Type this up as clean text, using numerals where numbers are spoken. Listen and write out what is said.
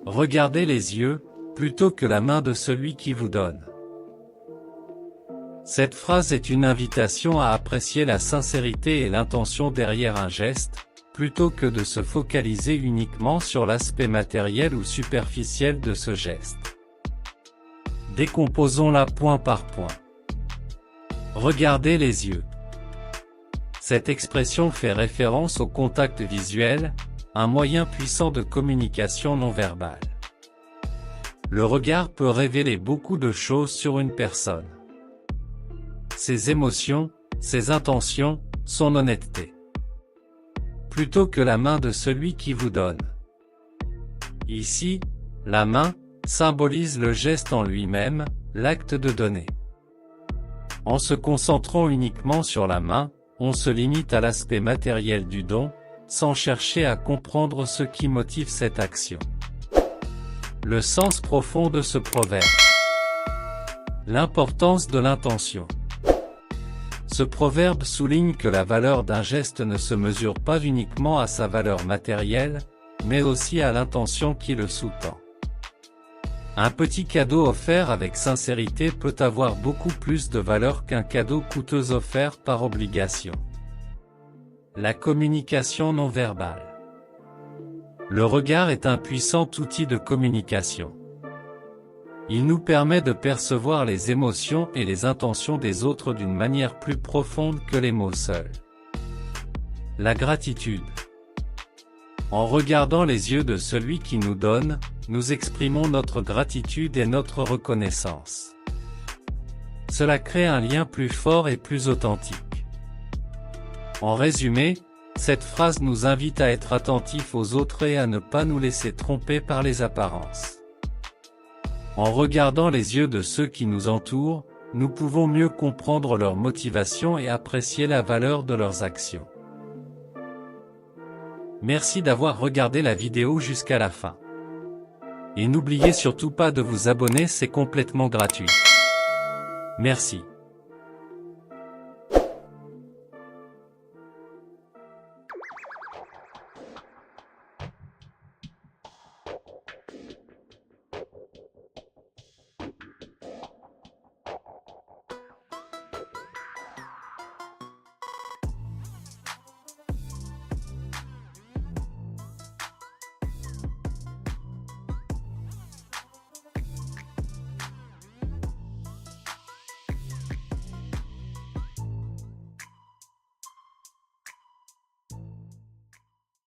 Regardez les yeux, plutôt que la main de celui qui vous donne. Cette phrase est une invitation à apprécier la sincérité et l'intention derrière un geste, plutôt que de se focaliser uniquement sur l'aspect matériel ou superficiel de ce geste. Décomposons-la point par point. Regardez les yeux. Cette expression fait référence au contact visuel, un moyen puissant de communication non verbale. Le regard peut révéler beaucoup de choses sur une personne. Ses émotions, ses intentions, son honnêteté. Plutôt que la main de celui qui vous donne. Ici, la main symbolise le geste en lui-même, l'acte de donner. En se concentrant uniquement sur la main, on se limite à l'aspect matériel du don, sans chercher à comprendre ce qui motive cette action. Le sens profond de ce proverbe. L'importance de l'intention. Ce proverbe souligne que la valeur d'un geste ne se mesure pas uniquement à sa valeur matérielle, mais aussi à l'intention qui le sous-tend. Un petit cadeau offert avec sincérité peut avoir beaucoup plus de valeur qu'un cadeau coûteux offert par obligation. La communication non verbale. Le regard est un puissant outil de communication. Il nous permet de percevoir les émotions et les intentions des autres d'une manière plus profonde que les mots seuls. La gratitude. En regardant les yeux de celui qui nous donne, nous exprimons notre gratitude et notre reconnaissance. Cela crée un lien plus fort et plus authentique. En résumé, cette phrase nous invite à être attentifs aux autres et à ne pas nous laisser tromper par les apparences. En regardant les yeux de ceux qui nous entourent, nous pouvons mieux comprendre leurs motivations et apprécier la valeur de leurs actions. Merci d'avoir regardé la vidéo jusqu'à la fin. Et n'oubliez surtout pas de vous abonner, c'est complètement gratuit. Merci.